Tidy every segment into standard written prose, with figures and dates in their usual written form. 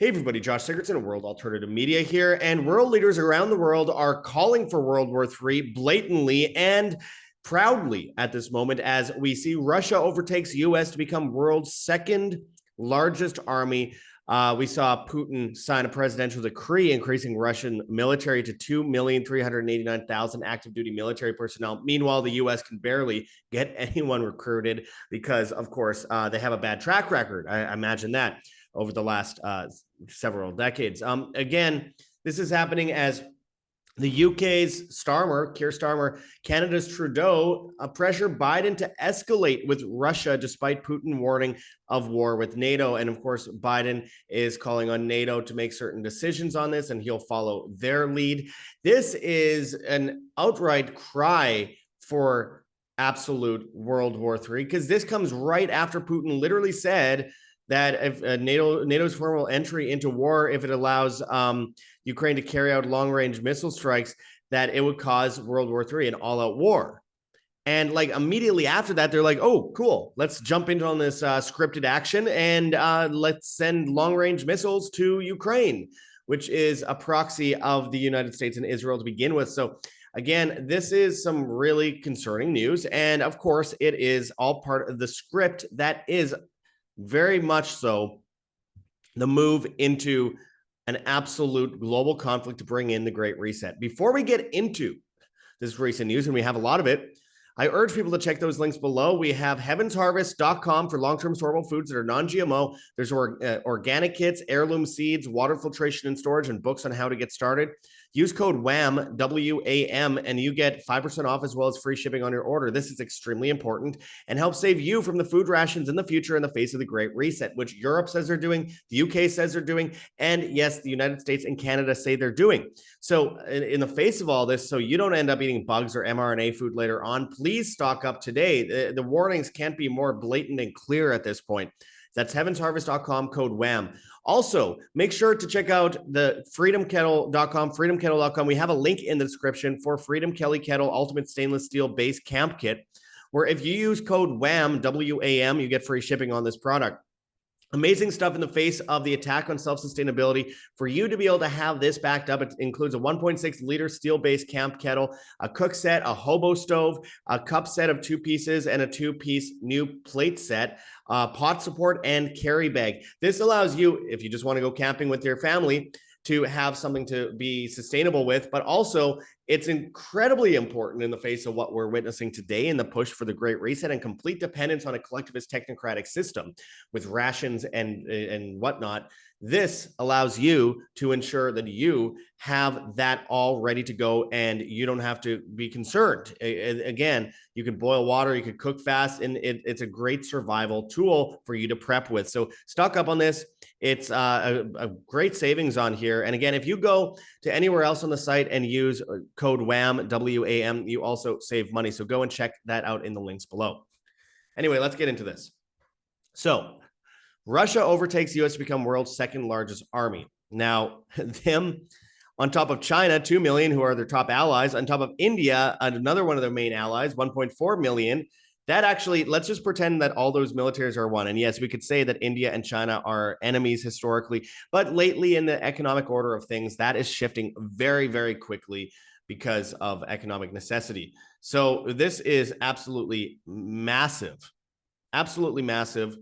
Hey everybody, Josh Sigurdson of World Alternative Media here, and world leaders around the world are calling for World War III blatantly and proudly at this moment as we see Russia overtakes U.S. to become world's second largest army. We saw Putin sign a presidential decree increasing Russian military to 2,389,000 active duty military personnel. Meanwhile, the U.S. can barely get anyone recruited because, of course, they have a bad track record. I imagine that over the last several decades. Again, this is happening as the UK's Starmer, Keir Starmer, Canada's Trudeau pressure Biden to escalate with Russia despite Putin warning of war with NATO. And of course, Biden is calling on NATO to make certain decisions on this, and he'll follow their lead. This is an outright cry for absolute World War III, because this comes right after Putin literally said that if NATO's formal entry into war, if it allows Ukraine to carry out long-range missile strikes, that it would cause World War III, an all-out war. And like immediately after that, they're like, oh, cool, let's jump into on this scripted action and let's send long-range missiles to Ukraine, which is a proxy of the United States and Israel to begin with. So again, this is some really concerning news. And of course, it is all part of the script that is very much so the move into an absolute global conflict to bring in the Great Reset. Before we get into this recent news, and we have a lot of it, I urge people to check those links below. We have heavensharvest.com for long-term storable foods that are non-GMO. There's organic kits, heirloom seeds, water filtration and storage, and books on how to get started. Use code WAM, W-A-M, and you get 5% off as well as free shipping on your order. This is extremely important and helps save you from the food rations in the future in the face of the Great Reset, which Europe says they're doing, the UK says they're doing, and yes, the United States and Canada say they're doing. So in the face of all this, so you don't end up eating bugs or mRNA food later on, please stock up today. The warnings can't be more blatant and clear at this point. That's heavensharvest.com, code WAM. Also, make sure to check out the freedomkettle.com, freedomkettle.com. We have a link in the description for Freedom Kelly Kettle Ultimate Stainless Steel Base Camp Kit, where if you use code WAM, W-A-M, you get free shipping on this product. Amazing stuff in the face of the attack on self-sustainability. For you to be able to have this backed up, it includes a 1.6 liter steel-based camp kettle, a cook set, a hobo stove, a cup set of 2 pieces, and a 2-piece new plate set, pot support, and carry bag. This allows you, if you just want to go camping with your family, to have something to be sustainable with, but also it's incredibly important in the face of what we're witnessing today in the push for the Great Reset and complete dependence on a collectivist technocratic system with rations and whatnot. This allows you to ensure that you have that all ready to go and you don't have to be concerned. Again, you can boil water, you can cook fast, and it's a great survival tool for you to prep with. So stock up on this. It's a great savings on here. And again, if you go to anywhere else on the site and use code WAM, W-A-M, you also save money. So go and check that out in the links below. Anyway, let's get into this. So Russia overtakes the U.S. to become world's second largest army. Now, them on top of China, 2 million, who are their top allies, on top of India, another one of their main allies, 1.4 million. That actually, let's just pretend that all those militaries are one. And yes, we could say that India and China are enemies historically, but lately in the economic order of things, that is shifting very, very quickly because of economic necessity. So this is absolutely massive, absolutely massive.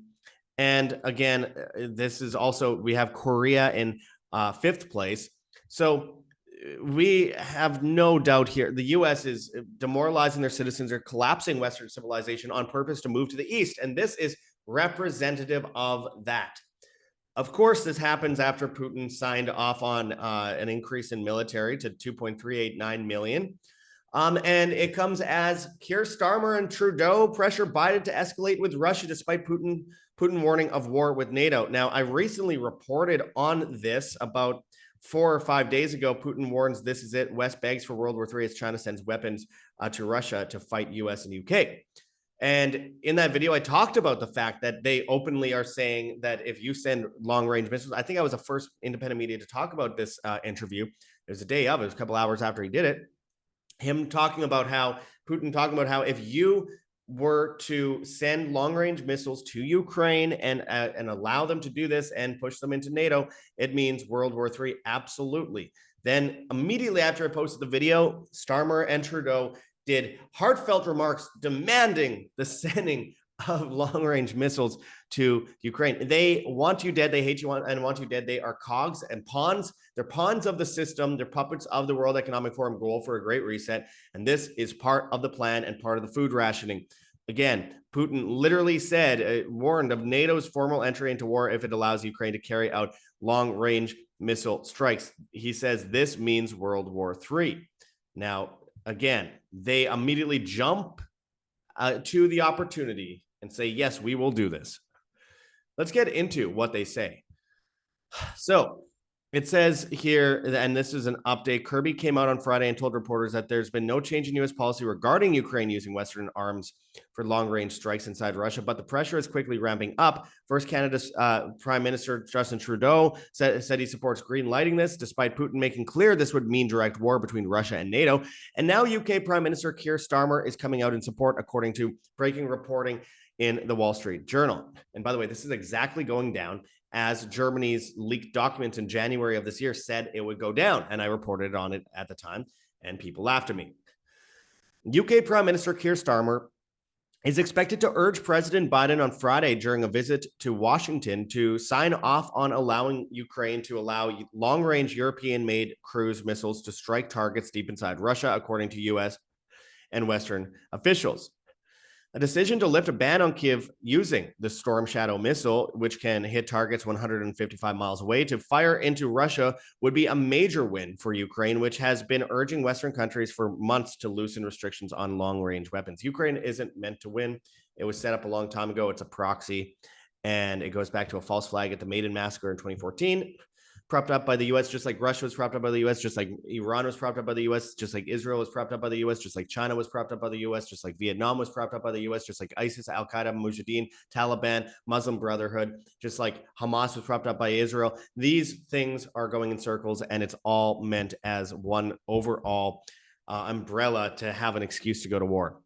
And again, this is also, we have Korea in 5th place. So we have no doubt here, the U.S. is demoralizing their citizens, or collapsing Western civilization on purpose to move to the East. And this is representative of that. Of course, this happens after Putin signed off on an increase in military to 2.389 million. And it comes as Keir Starmer and Trudeau pressure Biden to escalate with Russia despite Putin warning of war with NATO. Now, I recently reported on this about 4 or 5 days ago. Putin warns this is it. West begs for World War III as China sends weapons to Russia to fight US and UK. And in that video, I talked about the fact that they openly are saying that if you send long-range missiles, I think I was the first independent media to talk about this interview. It was a day of, it was a couple hours after he did it. Him talking about how, Putin talking about how if you were to send long-range missiles to Ukraine and allow them to do this and push them into NATO, it means World War III. Absolutely. Then immediately after I posted the video, Starmer and Trudeau did heartfelt remarks demanding the sending of long-range missiles to Ukraine. They want you dead. They hate you and want you dead. They are cogs and pawns. They're pawns of the system. They're puppets of the World Economic Forum goal for a great reset. And this is part of the plan and part of the food rationing. Again, Putin literally said, warned of NATO's formal entry into war if it allows Ukraine to carry out long-range missile strikes. He says this means World War III. Now, again, they immediately jump to the opportunity and say, yes, we will do this. Let's get into what they say. So it says here, and this is an update, Kirby came out on Friday and told reporters that there's been no change in U.S. policy regarding Ukraine using Western arms for long-range strikes inside Russia, but the pressure is quickly ramping up. First, Canada's Prime Minister Justin Trudeau said he supports green lighting this, despite Putin making clear this would mean direct war between Russia and NATO. And now UK Prime Minister Keir Starmer is coming out in support, according to breaking reporting in the Wall Street Journal. And by the way, this is exactly going down as Germany's leaked documents in January of this year said it would go down. And I reported on it at the time, and people laughed at me. UK Prime Minister Keir Starmer is expected to urge President Biden on Friday during a visit to Washington to sign off on allowing Ukraine to allow long-range European-made cruise missiles to strike targets deep inside Russia, according to U.S. and Western officials. A decision to lift a ban on Kyiv using the Storm Shadow missile, which can hit targets 155 miles away, to fire into Russia would be a major win for Ukraine, which has been urging Western countries for months to loosen restrictions on long-range weapons. Ukraine isn't meant to win. It was set up a long time ago. It's a proxy, and it goes back to a false flag at the Maidan Massacre in 2014. Propped up by the U.S., just like Russia was propped up by the U.S., just like Iran was propped up by the U.S., just like Israel was propped up by the U.S., just like China was propped up by the U.S., just like Vietnam was propped up by the U.S., just like ISIS, Al-Qaeda, Mujahideen, Taliban, Muslim Brotherhood, just like Hamas was propped up by Israel. These things are going in circles, and it's all meant as one overall umbrella to have an excuse to go to war.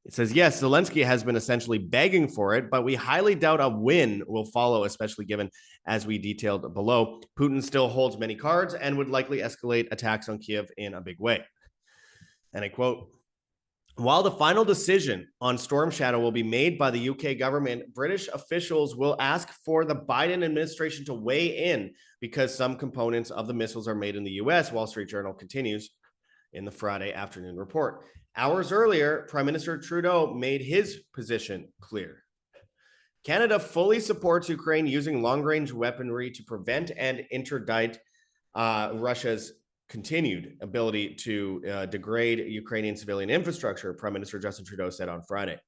It says, yes, Zelensky has been essentially begging for it, but we highly doubt a win will follow, especially given, as we detailed below, Putin still holds many cards and would likely escalate attacks on Kyiv in a big way. And I quote, while the final decision on Storm Shadow will be made by the UK government, British officials will ask for the Biden administration to weigh in because some components of the missiles are made in the US, Wall Street Journal continues in the Friday afternoon report. Hours earlier, Prime Minister Trudeau made his position clear. Canada fully supports Ukraine using long-range weaponry to prevent and interdict Russia's continued ability to degrade Ukrainian civilian infrastructure, Prime Minister Justin Trudeau said on Friday.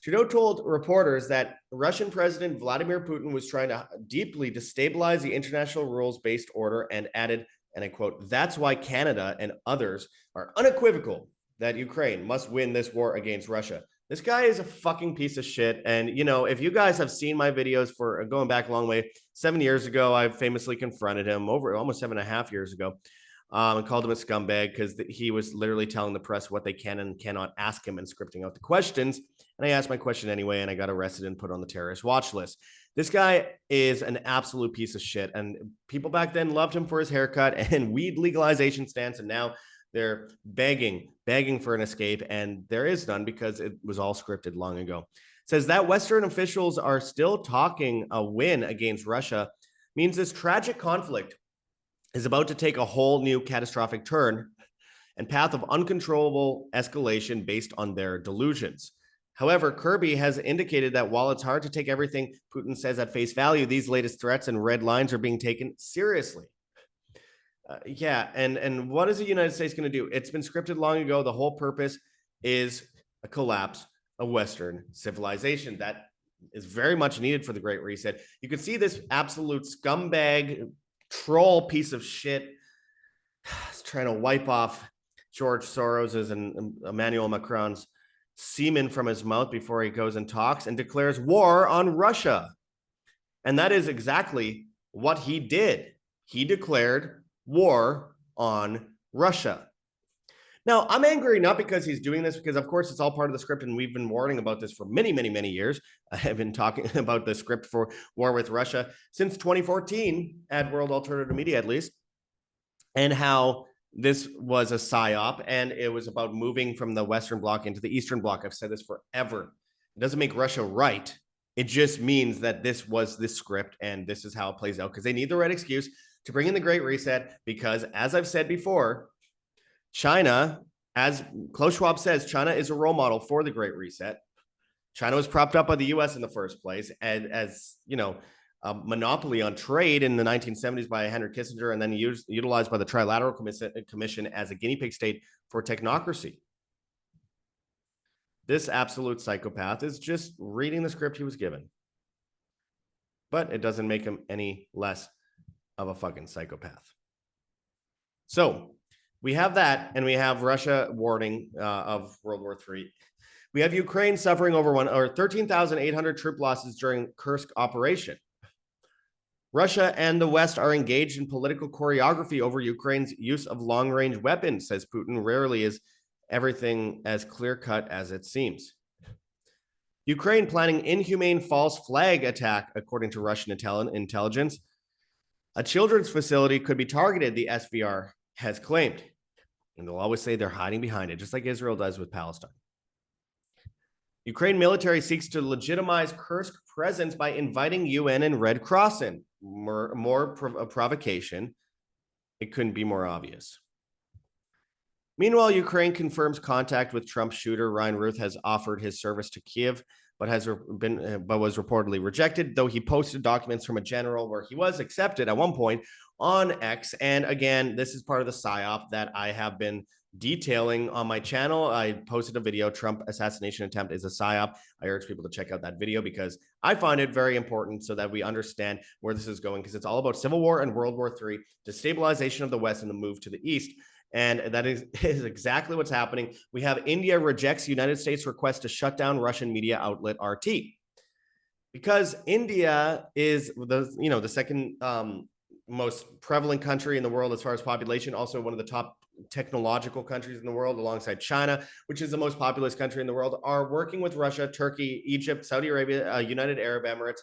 Trudeau told reporters that Russian President Vladimir Putin was trying to deeply destabilize the international rules-based order and added, and I quote, that's why Canada and others are unequivocal that Ukraine must win this war against Russia. This guy is a fucking piece of shit. And, you know, if you guys have seen my videos for going back a long way, 7 years ago, I famously confronted him over almost 7.5 years ago and called him a scumbag because he was literally telling the press what they can and cannot ask him and scripting out the questions. And I asked my question anyway, and I got arrested and put on the terrorist watch list. This guy is an absolute piece of shit. And people back then loved him for his haircut and weed legalization stance. And now they're begging for an escape, and there is none because it was all scripted long ago. It says that Western officials are still talking a win against Russia means this tragic conflict is about to take a whole new catastrophic turn and path of uncontrollable escalation based on their delusions. However, Kirby has indicated that while it's hard to take everything Putin says at face value, these latest threats and red lines are being taken seriously. And what is the United States going to do? It's been scripted long ago. The whole purpose is a collapse of Western civilization. That is very much needed for the Great Reset. You can see this absolute scumbag, troll piece of shit trying to wipe off George Soros's and Emmanuel Macron's semen from his mouth before he goes and talks and declares war on Russia. And that is exactly what he did. He declared war on Russia. Now, I'm angry not because he's doing this, because of course it's all part of the script, and we've been warning about this for many, many, many years. I have been talking about the script for war with Russia since 2014 at World Alternative Media, at least, and how this was a psyop, and it was about moving from the Western Bloc into the Eastern Bloc. I've said this forever. It doesn't make Russia right. It just means that this was the script, and this is how it plays out, because they need the right excuse to bring in the Great Reset, because as I've said before, China, as Klaus Schwab says, China is a role model for the Great Reset. China was propped up by the US in the first place, and as you know, a monopoly on trade in the 1970s by Henry Kissinger, and then utilized by the Trilateral Commission as a guinea pig state for technocracy. This absolute psychopath is just reading the script he was given. But it doesn't make him any less of a fucking psychopath. So we have that, and we have Russia warning of World War III. We have Ukraine suffering over 13,800 troop losses during Kursk operation. Russia and the West are engaged in political choreography over Ukraine's use of long-range weapons, says Putin. Rarely is everything as clear-cut as it seems. Ukraine planning inhumane false flag attack, according to Russian intelligence. A children's facility could be targeted, the SVR has claimed. And they'll always say they're hiding behind it, just like Israel does with Palestine. Ukraine military seeks to legitimize Kursk presence by inviting UN and Red Cross in. More provocation. It couldn't be more obvious. Meanwhile, Ukraine confirms contact with Trump shooter. Ryan Ruth has offered his service to Kiev, but was reportedly rejected, though he posted documents from a general where he was accepted at one point on X. And again, this is part of the PSYOP that I have been detailing on my channel. I posted a video, Trump assassination attempt is a PSYOP. I urge people to check out that video because I find it very important so that we understand where this is going, because it's all about civil war and World War III, destabilization of the West and the move to the East. And that is exactly what's happening. We have India rejects United States request to shut down Russian media outlet RT, because India is the second most prevalent country in the world as far as population, also one of the top technological countries in the world, alongside China, which is the most populous country in the world, are working with Russia, Turkey, Egypt, Saudi Arabia, United Arab Emirates,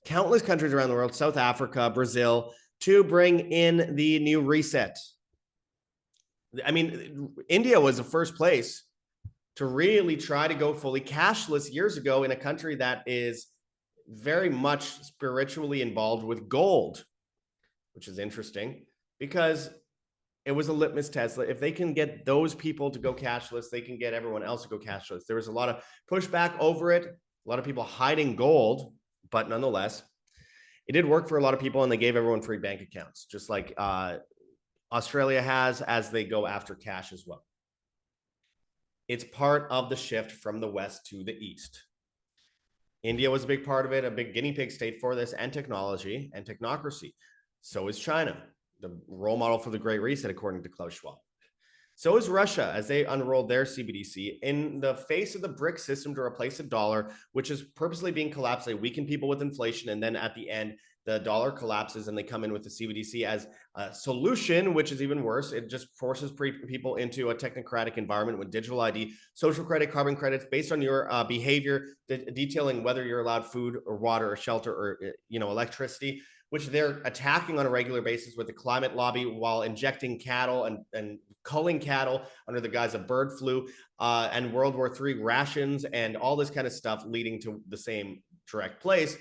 countless countries around the world, South Africa, Brazil, to bring in the new reset. I mean, India was the first place to really try to go fully cashless years ago in a country that is very much spiritually involved with gold, which is interesting because it was a litmus test. If they can get those people to go cashless, they can get everyone else to go cashless. There was a lot of pushback over it, a lot of people hiding gold, but nonetheless, it did work for a lot of people, and they gave everyone free bank accounts, just like Australia has, as they go after cash as well. It's part of the shift from the West to the East. India was a big part of it, a big guinea pig state for this, and technology and technocracy. So is China, the role model for the Great Reset, according to Klaus Schwab. So is Russia, as they unrolled their CBDC in the face of the BRIC system to replace the dollar, which is purposely being collapsed. They weaken people with inflation, and then at the end, the dollar collapses and they come in with the CBDC as a solution, which is even worse. It just forces people into a technocratic environment with digital ID, social credit, carbon credits based on your behavior, detailing whether you're allowed food or water or shelter or electricity, which they're attacking on a regular basis with the climate lobby while injecting cattle and culling cattle under the guise of bird flu and World War III rations and all this kind of stuff, leading to the same direct place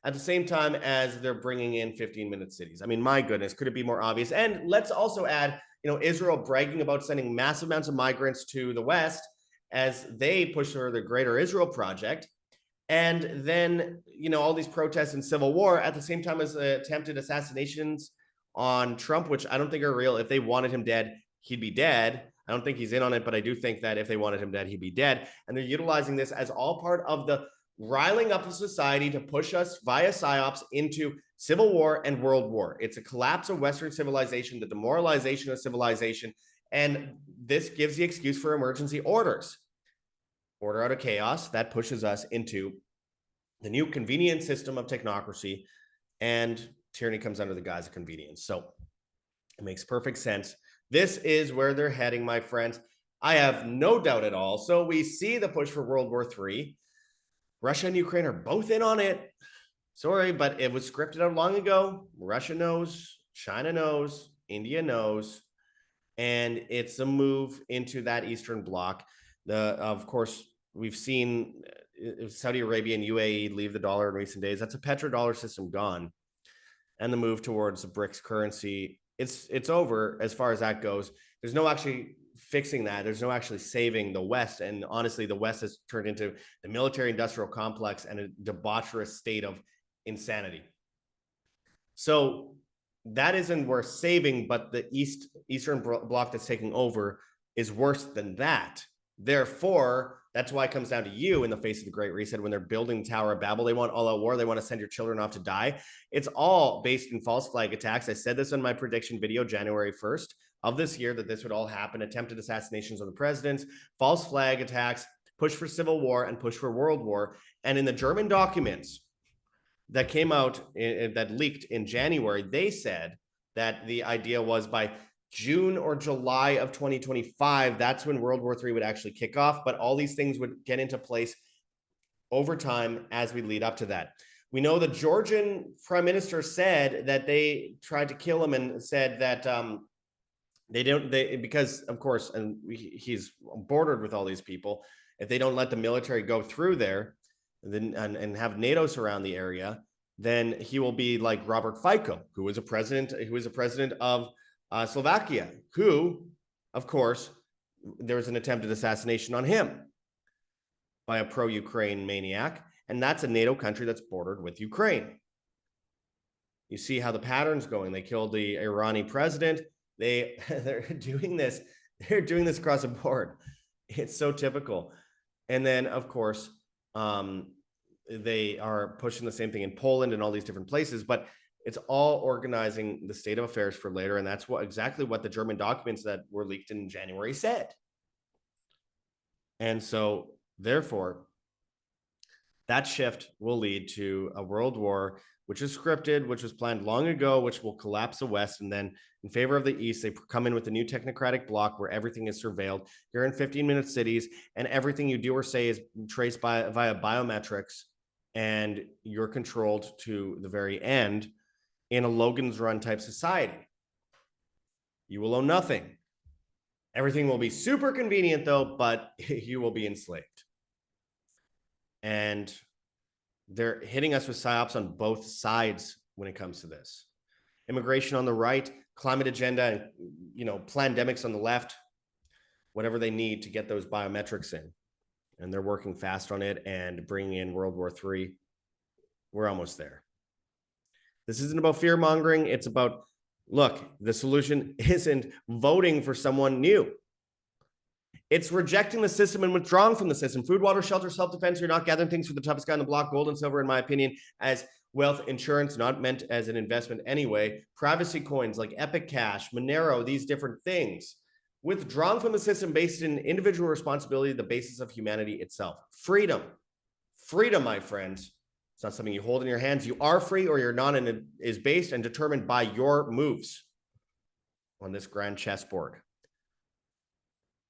at the same time as they're bringing in 15-minute cities. I mean, my goodness, could it be more obvious? And let's also add, Israel bragging about sending massive amounts of migrants to the West as they push for the Greater Israel Project. And then, all these protests and civil war at the same time as attempted assassinations on Trump, which I don't think are real. If they wanted him dead, he'd be dead. I don't think he's in on it, but I do think that if they wanted him dead, he'd be dead. And they're utilizing this as all part of the riling up of society to push us via PSYOPs into civil war and world war. It's a collapse of Western civilization, the demoralization of civilization. And this gives the excuse for emergency orders. Order out of chaos, that pushes us into the new convenient system of technocracy, and tyranny comes under the guise of convenience. So it makes perfect sense This is where they're heading, my friends. I have no doubt at all. So we see the push for World War III. Russia and Ukraine are both in on it. Sorry, but it was scripted out long ago. Russia knows, China knows, India knows, and it's a move into that Eastern Bloc. Of course, we've seen Saudi Arabia and UAE leave the dollar in recent days. That's a petrodollar system gone, and the move towards the BRICS currency. It's over as far as that goes. There's no actually fixing that. There's no actually saving the West, and honestly, the West has turned into the military-industrial complex and a debaucherous state of insanity. So that isn't worth saving, but the Eastern Bloc that's taking over is worse than that. Therefore, that's why it comes down to you in the face of the Great Reset. When they're building Tower of Babel, they want all-out war. They want to send your children off to die. It's all based in false flag attacks. I said this in my prediction video January 1st of this year, that this would all happen. Attempted assassinations of the presidents, false flag attacks, push for civil war, and push for world war. And in the German documents that came out, that leaked in January, they said that the idea was by June or July of 2025, that's when World War III would actually kick off. But all these things would get into place over time as we lead up to that. We know the Georgian prime minister said that they tried to kill him, and said that because of course, and he's bordered with all these people, if they don't let the military go through there, then and have NATO surround the area, then he will be like Robert Fico, who was a president of Slovakia, who, of course, there was an attempted assassination on him by a pro-Ukraine maniac, and that's a NATO country that's bordered with Ukraine. You see how the pattern's going. They killed the Iranian president. They're doing this. They're doing this across the board. It's so typical. And then, of course, they are pushing the same thing in Poland and all these different places, but it's all organizing the state of affairs for later. And that's exactly what the German documents that were leaked in January said. And so therefore, that shift will lead to a world war, which is scripted, which was planned long ago, which will collapse the West. And then in favor of the East, they come in with a new technocratic bloc where everything is surveilled. You're in 15-minute cities, and everything you do or say is traced via biometrics, and you're controlled to the very end in a Logan's Run type society. You will own nothing. Everything will be super convenient, though, but you will be enslaved. And they're hitting us with psyops on both sides when it comes to this. Immigration on the right, climate agenda, and pandemics on the left, whatever they need to get those biometrics in. And they're working fast on it and bringing in World War III. We're almost there. This isn't about fear mongering. It's about, look, the solution isn't voting for someone new. It's rejecting the system and withdrawing from the system. Food, water, shelter, self-defense. You're not gathering things for the toughest guy on the block. Gold and silver, in my opinion, as wealth insurance, not meant as an investment anyway. Privacy coins like Epic Cash, Monero, these different things. Withdrawing from the system based in individual responsibility, the basis of humanity itself. Freedom. Freedom, my friends. It's not something you hold in your hands. You are free or you're not, and it is based and determined by your moves on this grand chessboard.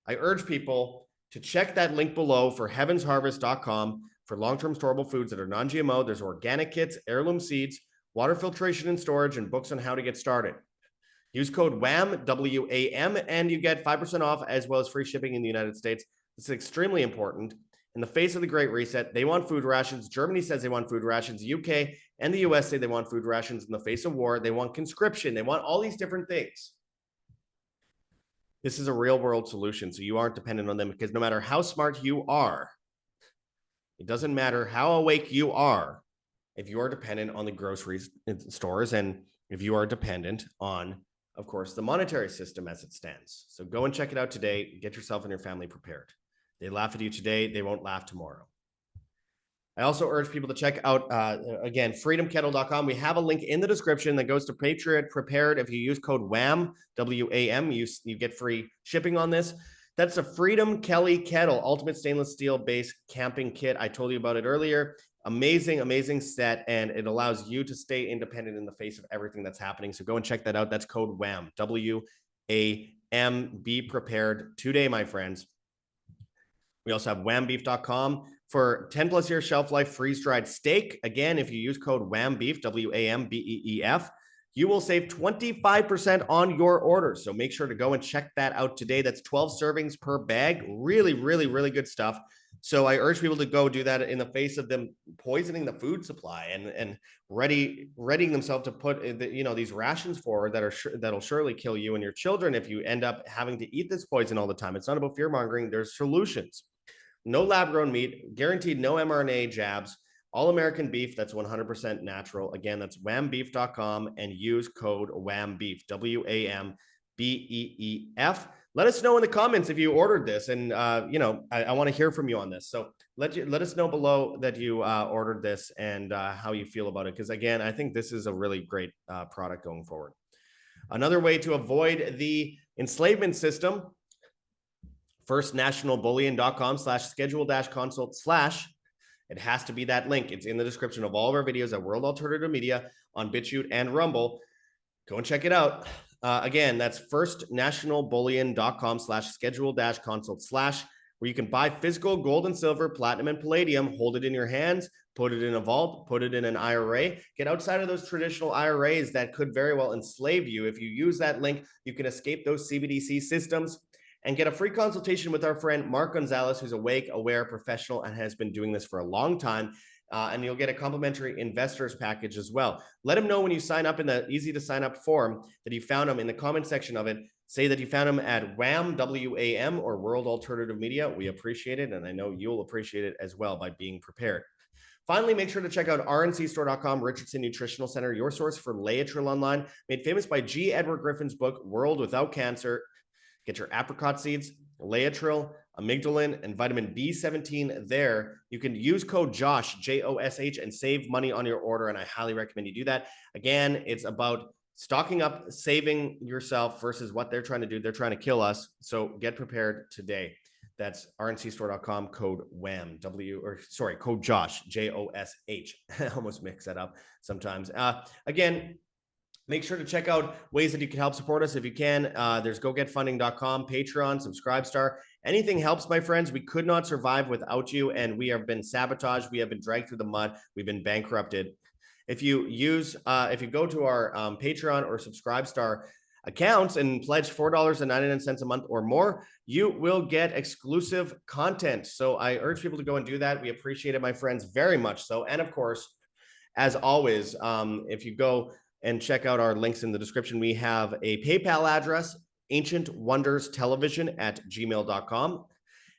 I urge people to check that link below for heavensharvest.com for long-term storable foods that are non-GMO. There's organic kits, heirloom seeds, water filtration and storage, and books on how to get started. Use code WAM, W-A-M, and you get 5% off as well as free shipping in the United States. This is extremely important. In the face of the Great Reset, they want food rations. Germany says they want food rations. The UK and the US say they want food rations. In the face of war, they want conscription. They want all these different things. This is a real world solution, so you aren't dependent on them, because no matter how smart you are, it doesn't matter how awake you are if you are dependent on the grocery stores, and if you are dependent on, of course, the monetary system as it stands. So go and check it out today. Get yourself and your family prepared. They laugh at you today. They won't laugh tomorrow. I also urge people to check out, again, freedomkettle.com. We have a link in the description that goes to Patriot Prepared. If you use code WAM, W-A-M, you get free shipping on this. That's a Freedom Kelly Kettle, ultimate stainless steel base camping kit. I told you about it earlier. Amazing, amazing set, and it allows you to stay independent in the face of everything that's happening. So go and check that out. That's code WAM, W-A-M. WAM. Be prepared today, my friends. We also have whambeef.com for 10 plus year shelf life freeze dried steak. Again, if you use code WAMBEEF, WAMBEEF, you will save 25% on your order. So make sure to go and check that out today. That's 12 servings per bag. Really, really, really good stuff. So I urge people to go do that in the face of them poisoning the food supply and readying themselves to put these rations forward that'll surely kill you and your children if you end up having to eat this poison all the time. It's not about fear mongering. There's solutions. No lab grown meat, guaranteed no mRNA jabs, all American beef that's 100% natural. Again, that's whambeef.com and use code WAMBEEF, WAMBEEF. Let us know in the comments if you ordered this, and I want to hear from you on this. So let us know below that you ordered this and how you feel about it, because again, I think this is a really great product going forward. Another way to avoid the enslavement system, firstnationalbullion.com/schedule-consult/ it has to be that link. It's in the description of all of our videos at World Alternative Media on BitChute and Rumble. Go and check it out. Again, that's firstnationalbullion.com/schedule-consult/ where you can buy physical gold and silver, platinum and palladium, hold it in your hands, put it in a vault, put it in an IRA, get outside of those traditional IRAs that could very well enslave you. If you use that link, you can escape those CBDC systems and get a free consultation with our friend Mark Gonzalez, who's awake, aware, professional, and has been doing this for a long time. And you'll get a complimentary investors package as well. Let him know when you sign up in the easy to sign up form that you found him in the comment section of it. Say that you found him at WAM, WAM, or World Alternative Media. We appreciate it, and I know you'll appreciate it as well by being prepared. Finally, make sure to check out rncstore.com, Richardson Nutritional Center, your source for Laetrile online, made famous by G. Edward Griffin's book, World Without Cancer. Get your apricot seeds, Laetrile, amygdalin, and vitamin B17 there. You can use code JOSH, JOSH, and save money on your order, and I highly recommend you do that. Again, it's about stocking up, saving yourself versus what they're trying to do. They're trying to kill us, so get prepared today. That's rncstore.com, code WAM, code JOSH, JOSH. I almost mix that up sometimes. Again, make sure to check out ways that you can help support us if you can. There's gogetfunding.com, Patreon, Subscribestar. Anything helps, my friends. We could not survive without you, and we have been sabotaged. We have been dragged through the mud. We've been bankrupted. If you go to our Patreon or Subscribestar accounts and pledge $4.99 a month or more, you will get exclusive content. So I urge people to go and do that. We appreciate it, my friends, very much so. And of course, as always, if you go and check out our links in the description, we have a PayPal address, ancientwonderstelevision@gmail.com.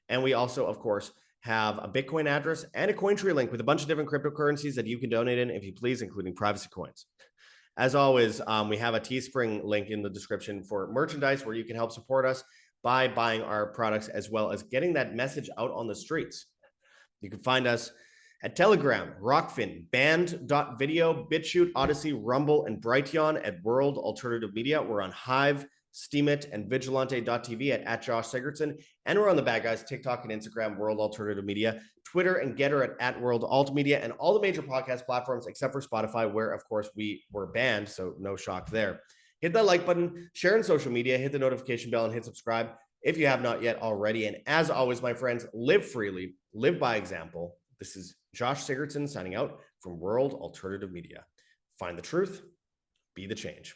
And we also, of course, have a Bitcoin address and a Cointree link with a bunch of different cryptocurrencies that you can donate in if you please, including privacy coins. As always, we have a Teespring link in the description for merchandise where you can help support us by buying our products, as well as getting that message out on the streets. You can find us at Telegram, Rockfin, Band.video, BitChute, Odyssey, Rumble, and Brighteon at World Alternative Media. We're on Hive, Steemit, and Vigilante.tv at Josh Sigurdson. And we're on the bad guys, TikTok and Instagram, World Alternative Media, Twitter and Getter at World Alt Media, and all the major podcast platforms except for Spotify, where, of course, we were banned, so no shock there. Hit that like button, share on social media, hit the notification bell, and hit subscribe if you have not yet already. And as always, my friends, live freely, live by example. This is Josh Sigurdson signing out from World Alternative Media. Find the truth, be the change.